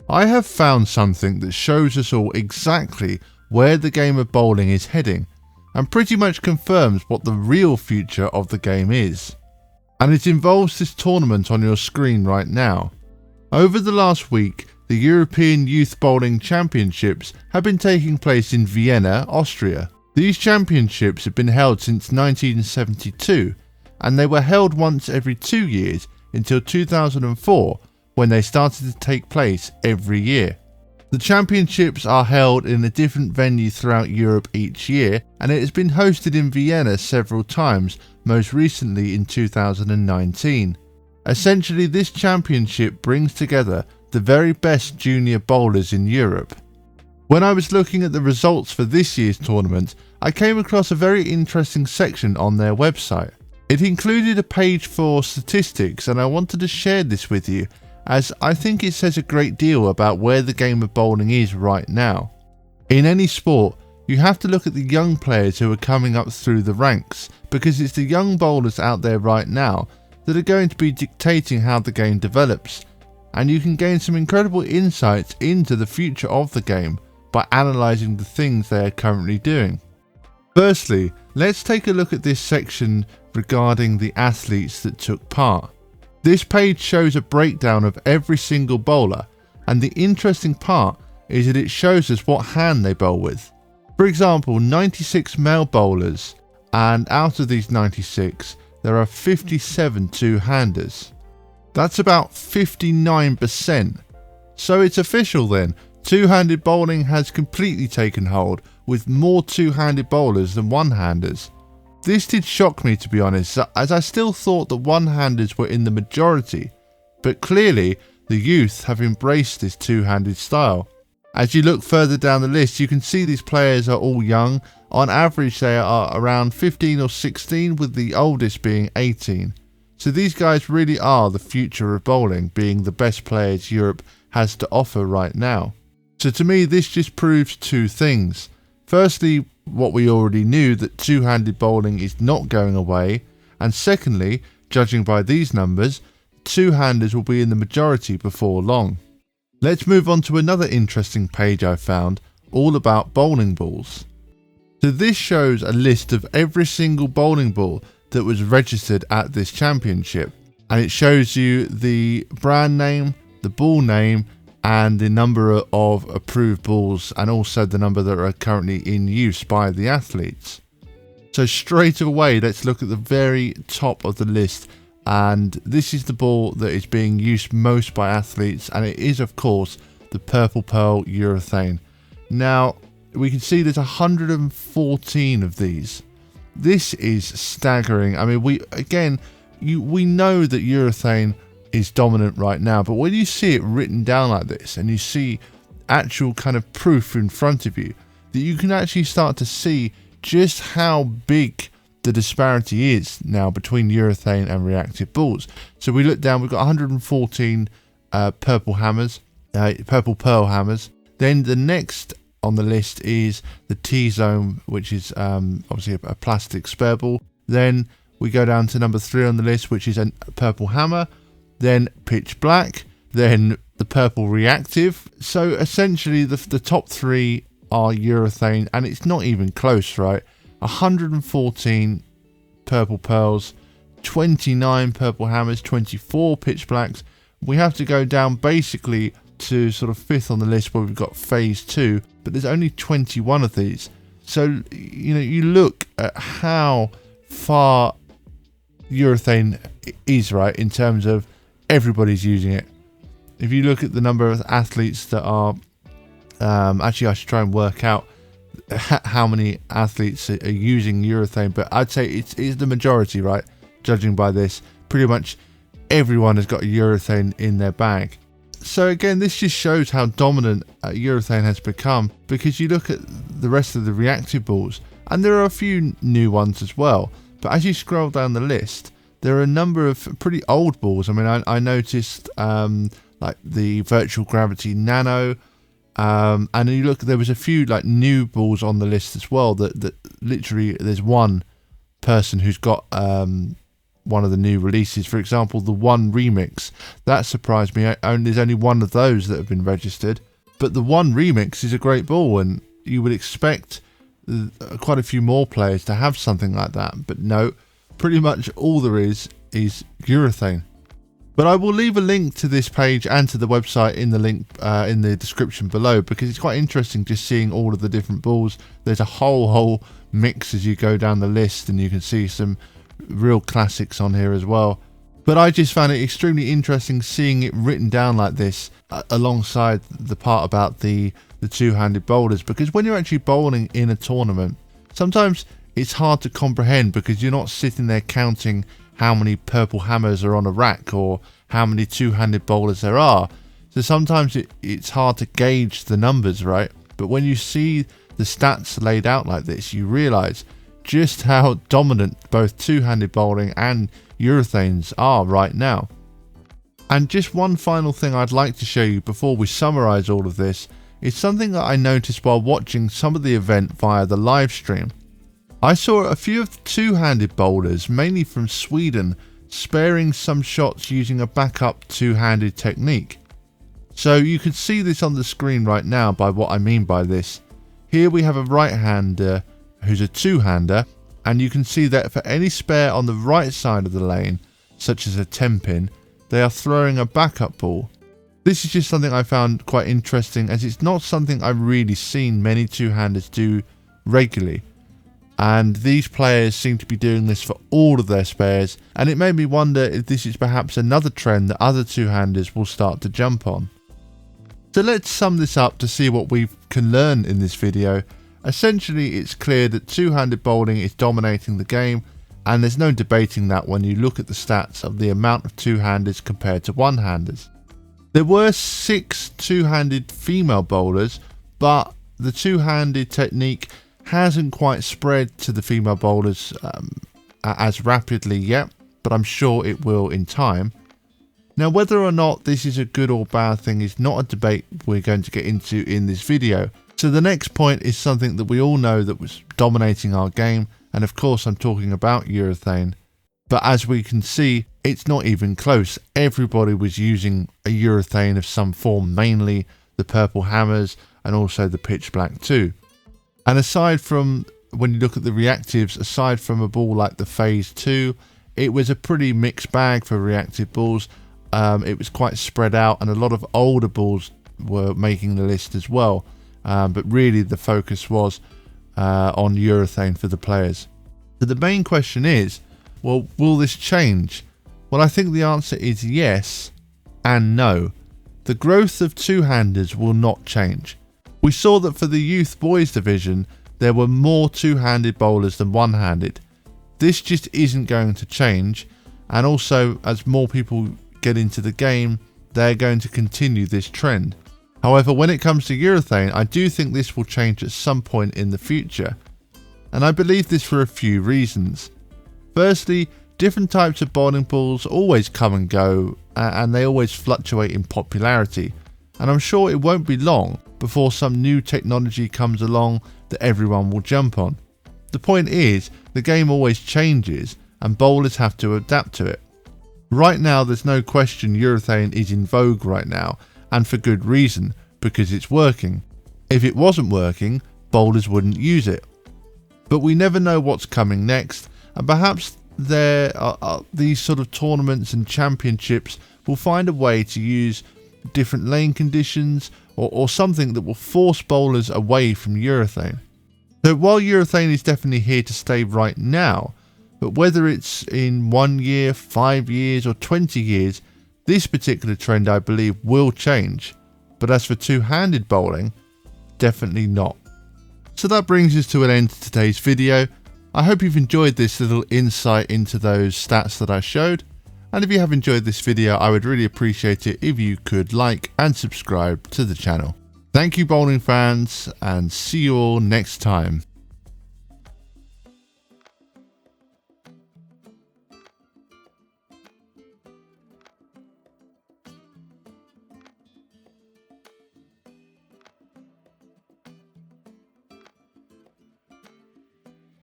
I have found something that shows us all exactly where the game of bowling is heading, and pretty much confirms what the real future of the game is. And it involves this tournament on your screen right now. Over the last week, the European Youth Bowling Championships have been taking place in Vienna, Austria. These championships have been held since 1972, and they were held once every 2 years until 2004, when they started to take place every year. The championships are held in a different venue throughout Europe each year, and it has been hosted in Vienna several times, most recently in 2019. Essentially, this championship brings together the very best junior bowlers in Europe. When I was looking at the results for this year's tournament, I came across a very interesting section on their website. It included a page for statistics, and I wanted to share this with you, as I think it says a great deal about where the game of bowling is right now. In any sport, you have to look at the young players who are coming up through the ranks, because it's the young bowlers out there right now that are going to be dictating how the game develops, and you can gain some incredible insights into the future of the game by analysing the things they are currently doing. Firstly, let's take a look at this section regarding the athletes that took part. This page shows a breakdown of every single bowler, and the interesting part is that it shows us what hand they bowl with. For example, 96 male bowlers, and out of these 96, there are 57 two-handers. That's about 59%. So it's official then, two-handed bowling has completely taken hold, with more two-handed bowlers than one-handers. This did shock me, to be honest, as I still thought that one-handers were in the majority, but clearly the youth have embraced this two-handed style. As you look further down the list, you can see these players are all young. On average they are around 15 or 16, with the oldest being 18. So these guys really are the future of bowling, being the best players Europe has to offer right now. So to me, this just proves two things. Firstly, what we already knew, that two-handed bowling is not going away, and secondly, judging by these numbers, two-handers will be in the majority before long. Let's move on to another interesting page I found, all about bowling balls. So this shows a list of every single bowling ball that was registered at this championship, and it shows you the brand name, the ball name, and the number of approved balls, and also the number that are currently in use by the athletes. So straight away, let's look at the very top of the list, and this is the ball that is being used most by athletes, and it is of course the Purple Pearl Urethane. Now we can see there's 114 of these. This is staggering. I mean, we know that urethane is dominant right now, but when you see it written down like this and you see actual kind of proof in front of you, that you can actually start to see just how big the disparity is now between urethane and reactive balls. So we look down, we've got 114 purple pearl hammers. Then the next on the list is the T-zone, which is obviously a plastic spare ball. Then we go down to number 3 on the list, which is a purple hammer. Then pitch black, then the purple reactive. So essentially the top 3 are urethane, and it's not even close, right? 114 purple pearls, 29 purple hammers, 24 pitch blacks. We have to go down basically to sort of 5th on the list, where we've got phase 2, but there's only 21 of these. So you look at how far urethane is, right, in terms of everybody's using it. If you look at the number of athletes that are actually, I should try and work out how many athletes are using urethane, but I'd say it's the majority, right? Judging by this, pretty much everyone has got a urethane in their bag. So again, this just shows how dominant urethane has become, because you look at the rest of the reactive balls, and there are a few new ones as well, but as you scroll down the list, there are a number of pretty old balls. I mean, I noticed like the Virtual Gravity Nano, and you look, there was a few like new balls on the list as well, that literally there's one person who's got one of the new releases. For example, the One Remix. That surprised me. There's only one of those that have been registered. But the One Remix is a great ball, and you would expect quite a few more players to have something like that. But no, pretty much all there is urethane. But I will leave a link to this page and to the website in the link in the description below, because it's quite interesting just seeing all of the different balls. There's a whole mix as you go down the list, and you can see some real classics on here as well. But I just found it extremely interesting seeing it written down like this alongside the part about the two-handed bowlers, because when you're actually bowling in a tournament, sometimes it's hard to comprehend because you're not sitting there counting how many purple hammers are on a rack or how many two-handed bowlers there are. So sometimes it's hard to gauge the numbers, right? But when you see the stats laid out like this, you realize just how dominant both two-handed bowling and urethanes are right now. And just one final thing I'd like to show you before we summarize all of this is something that I noticed while watching some of the event via the live stream. I saw a few of the two-handed bowlers, mainly from Sweden, sparing some shots using a backup two-handed technique. So you can see this on the screen right now by what I mean by this. Here we have a right-hander who's a two-hander, and you can see that for any spare on the right side of the lane, such as a 10-pin, they are throwing a backup ball. This is just something I found quite interesting, as it's not something I've really seen many two-handers do regularly. And these players seem to be doing this for all of their spares, and it made me wonder if this is perhaps another trend that other two-handers will start to jump on. So let's sum this up to see what we can learn in this video. Essentially, it's clear that two-handed bowling is dominating the game, and there's no debating that when you look at the stats of the amount of two-handers compared to one-handers. There were 6 two-handed female bowlers, but the two-handed technique hasn't quite spread to the female bowlers as rapidly yet, but I'm sure it will in time. Now, whether or not this is a good or bad thing is not a debate we're going to get into in this video. So the next point is something that we all know that was dominating our game, and of course I'm talking about urethane. But as we can see, it's not even close. Everybody was using a urethane of some form, mainly the purple hammers and also the pitch black too. And aside from, when you look at the reactives, aside from a ball like the Phase 2, it was a pretty mixed bag for reactive balls. It was quite spread out, and a lot of older balls were making the list as well. But really the focus was on urethane for the players. So the main question is, well, will this change? Well, I think the answer is yes and no. The growth of two-handers will not change. We saw that for the youth boys division, there were more two-handed bowlers than one-handed. This just isn't going to change, and also as more people get into the game, they're going to continue this trend. However, when it comes to urethane, I do think this will change at some point in the future. And I believe this for a few reasons. Firstly, different types of bowling balls always come and go, and they always fluctuate in popularity. And I'm sure it won't be long before some new technology comes along that everyone will jump on. The point is, the game always changes, and bowlers have to adapt to it. Right now, there's no question urethane is in vogue right now, and for good reason, because it's working. If it wasn't working, bowlers wouldn't use it. But we never know what's coming next, and perhaps there are these sort of tournaments and championships will find a way to use different lane conditions or something that will force bowlers away from urethane. So while urethane is definitely here to stay right now, but whether it's in 1 year, 5 years or 20 years, this particular trend I believe will change. But as for two-handed bowling, definitely not. So that brings us to an end to today's video. I hope you've enjoyed this little insight into those stats that I showed. And if you have enjoyed this video, I would really appreciate it if you could like and subscribe to the channel. Thank you, bowling fans, and see you all next time.